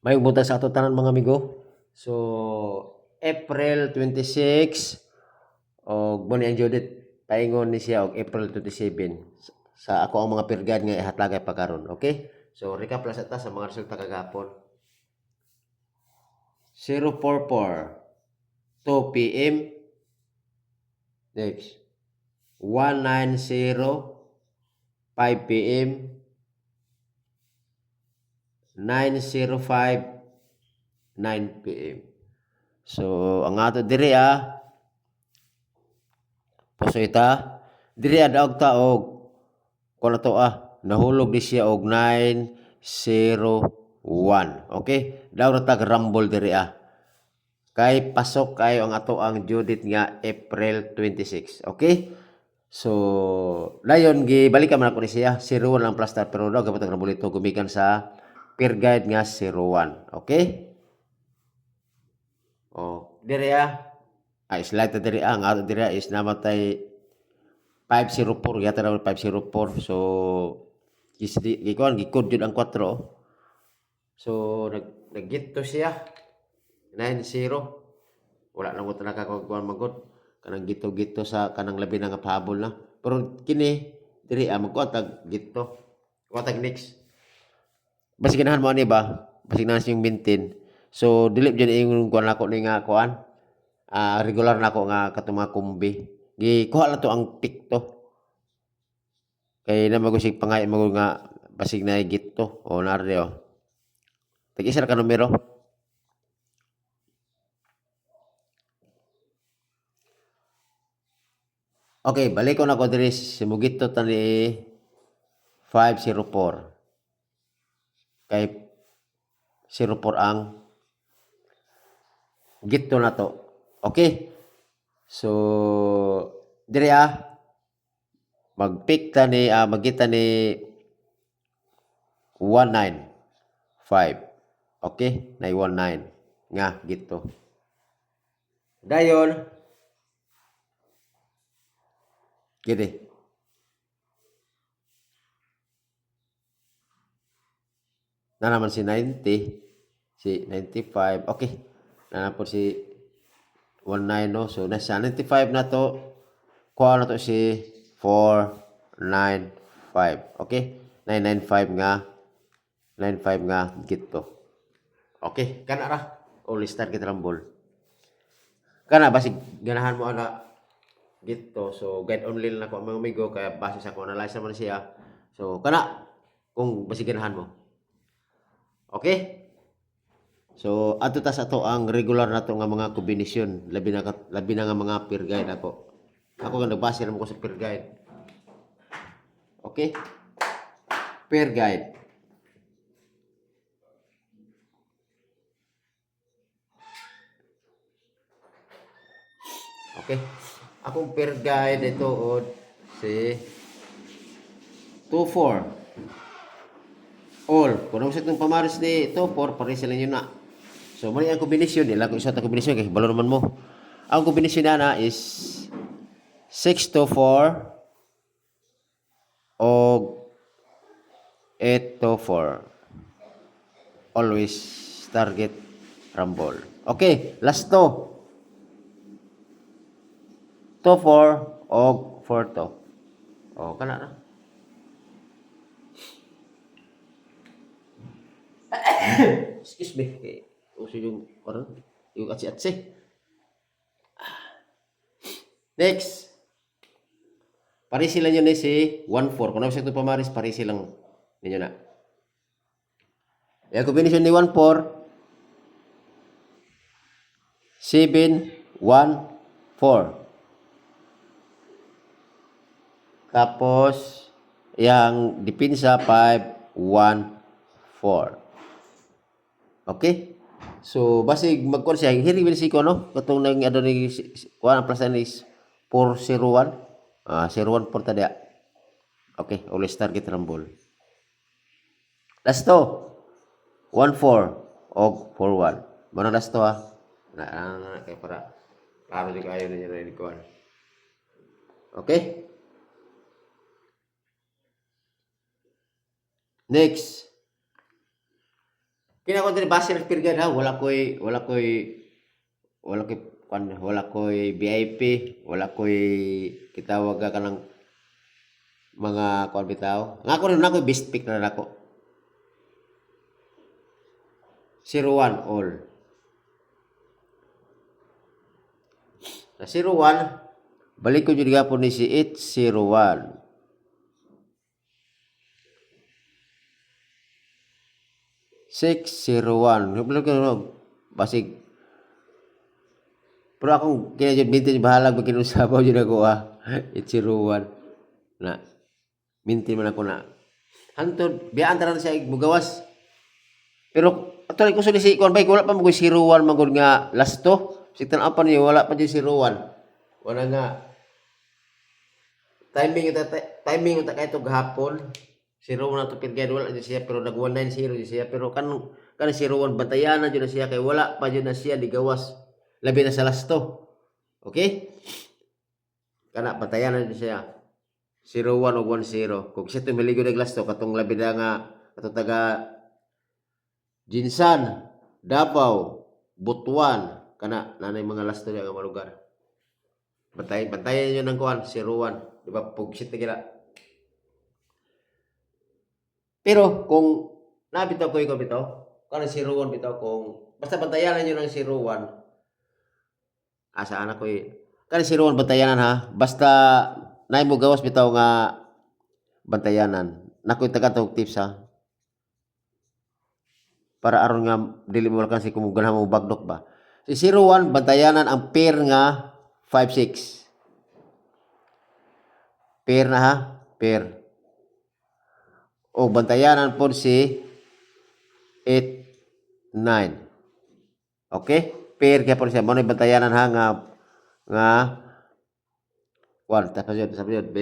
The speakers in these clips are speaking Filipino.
May buntag sa ato tanan mga amigo. So April 26 og Bonnie and Judith paingon ni siya og April 27 sa ako ang mga pirgad nga ihatlagay pa karon. Okay? So recap lang sa mga resulta kagapon. 044 2 PM. Next 190 5 PM. 905 9 PM. So ang ato diri pasoita diri daog ta og kuno to nahulog di siya og 901. Okay? Daw na tag rumble diri kay pasok kayo ang ato ang Judith nga April 26. Okay? So dayon gibalikan man ako ni siya 01 ang plaster pero daw gabot ang rumble ito gumikan sa peer guide nga 01. Okay? Oh, diri slide diri ang ato diri is namatay 504 yata daw 504. So gikuan gikod jud ang 4. So naggito siya 90. Wala na mo talaga kagkuan magod kanang gito-gito sa kanang labi na nga pahabol na. Pero kini diri magkuan tag gito. Kuan tag next. Basi ganahan mo ani ba? Basi na siyang maintain. So dili jud ingon kuan ako ni nga kuan. Regular na ako nga katong mga kumbi. Gikuha lang to ang pikto. Kay na magusig pangay mo nga basig na gito o narde Tag-isa ka numero. Okay, balik ko na ko diri simugito tani 504. Kay 04 ang gito na to. Okay? So diri mag-pick ta ni magita ni 195. Okay? Na 19 nga gito. Dayon gini. Na naman si 90, si 95. Okay. Na naman po si 19 no. So nasa 95 na to. Kuha na to si 495. Okay? 995 nga 95 nga gito. Okay, kana ra. All star kita rambol. Kana basig ganahan mo gito. So guide only lang ako mga amigo kaya base sa ko analyze naman siya. So kana kung basig ganahan mo. Okay? So adto ta sa to ang regular nato nga mga kombinasyon labi na nga mga peer guide ako. Ako nga nagbase naman ko sa peer guide. Okay? Peer guide. Okay? Akong peer guide ito si 24. All. Kung sa itong pamaris ni 24, pares sila yun na. So, mali ang kombinasyon. Ilang ko isa ta kombinasyon kay balo naman mo. Ang kombinasyon na is 624 o 824. Always target rumble. Okay, last to. 2-4 og 4-2. O, kana na. Excuse me. Uso yung atsi-atsi. Next. Parisi lang yun si 1-4. Kung naman siya ito pamaris, parisi lang ninyo na. Yung combination ni 1-4, 7-1-4. Tapos, yang dipinsa 5-1-4. Okay? So, basig magkuhan siya. Hiri will ko, no? Katong nang ano ni, kuhan ang plus is 401. 01 por tadi. Okay, always target rumble. Last to, 1-4 og 4-1. Mana last to na kay para klaro juga ayo ninyo na kuhan. Okay? Next. Kina ko diri base ra pirgad ha, wala ko'y VIP, wala ko'y kitawag ka ng mga kuan bitaw. Nga ko rin nako'y best pick na nako. 01 all. Sa 01, balik ko jud gapon ni si 801. 601. Basig. Pero akong kaya jud mintin bahalag magkinusabaw jud ako 801. Na mintin man ako na. Hantod biyaan tanan siya mugawas. Pero actually ko sa si kon bay wala pa mo 01 magud nga last to. Sitan apa niyo wala pa jud 01. Wala nga timing uta kay to gahapon. 0 na to pirgad wala jud siya pero nag 190 jud siya pero kan 01 bantayan na jud siya kay wala pa jud na siya digawas labi na sa lasto. Okay? Kana bantayan na jud siya. 01 o 10. Kung siya tumiligo ng lasto katong labi na nga katong taga Jinsan, Davao, Butuan kana nanay mga lasto niya nga lugar. Bantayan niyo ng kuan 01, di ba? Pugsit na kila. Pero kung nabitaw ko ikaw bitaw, kana 01 bitaw kung basta bantayan niyo ng 01. Asa anak ko kana 01 bantayanan ha. Basta nay mo gawas bitaw nga bantayanan. Nakoy tagatog tips ha. Para aron nga dili mo kan si kumugan mo bagdok ba. Si 01 bantayanan ang pair nga 56. Pair na ha, pair. O bantayanan po si 8, 9. Okay? Pair kaya po siya. Muna bantayanan ha nga 1. Tapos yun, B.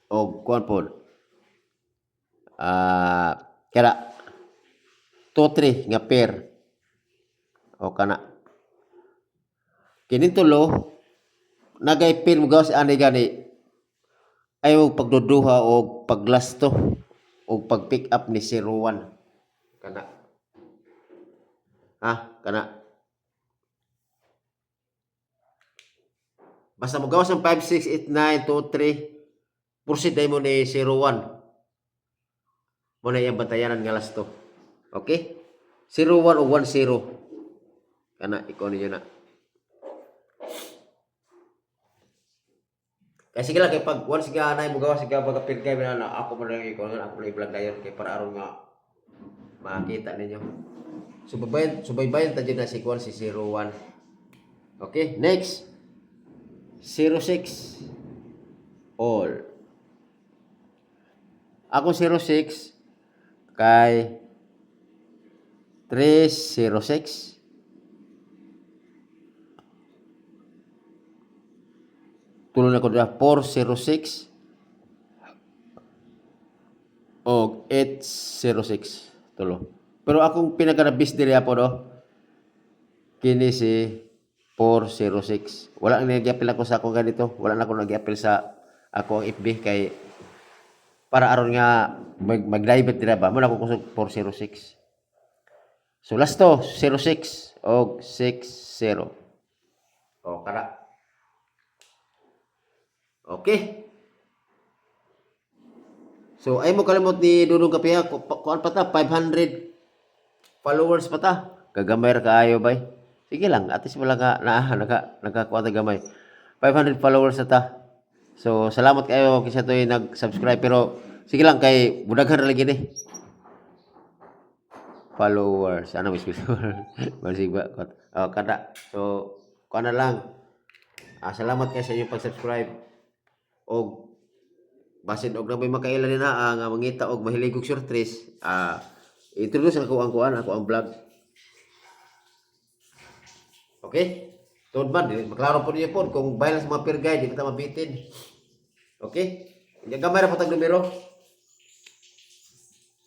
O kuan po. Kaya 2, 3 nga pair. O kana. Kinintulo, nagay pair mo gawas ani gani. Ayaw pagduduha o paglasto o pag-pick up ni 01. Kana. Kana. Basta mo gawas ng 5, 6, 8, 9, 2, 3. Proceed mo ni 01. Muna yung bantayanan nga lasto. Okay? 01 o 10. Kana, ikaw ninyo na. Kaya sige lang, kaya pag once nga na mo gawa, sige baga pirgay na ako mo lang ikaw, ako lang i-vlog na yun, kaya para aron nga makita ninyo. Subaybayan tayo na si Kwan, si 01. Okay, next. 06. All. Ako 06 kay 306. Tulo na ko na 406 o 806 tulo. Pero akong pinaka-bis diri apo no. Kini si 406. Wala nang nag-apil ako sa akong ganito. Wala na ako nag-apil sa ako ang FB kay para aron nga mag-live dira ba. Muna ako kusog 406. So last to 06 o 60. O kara. Okay. So ay mo kalimot ni Dudong Kapiha kuan pa ta 500 followers pa ta. Kagamay ra kaayo bay. Sige lang, at least wala ka nakakuha ta gamay. 500 followers na ta. So salamat kayo kisa toy nag-subscribe pero sige lang kay budaghan ra lagi ni. Followers, ano mas masig ba? Kada. So kuan na lang. Salamat kayo sa inyong pag-subscribe. Og basin og na may makailan na nga mangita og mahilig og shortris introduce ako ang vlog. Okay? Tuod man maklaro po niyo po kung bayad sa mga peer guide di kita mabitin. Okay? Yung gamay ra po tag numero.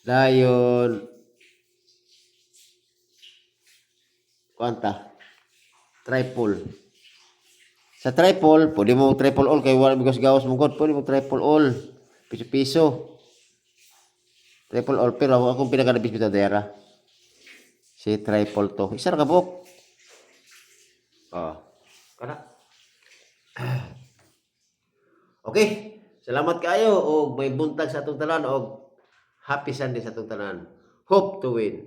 Dayon kwanta triple. Sa triple, pwede mo triple all kay wala bigas gawas mo god, pwede mo triple all. Piso-piso. Triple all, pero akong pinakanabis bitaw dera. Si triple to. Isa ra ka buok. Oh. Kana. Okay. Salamat kayo og may buntag sa atong tanan og happy Sunday sa atong tanan. Hope to win.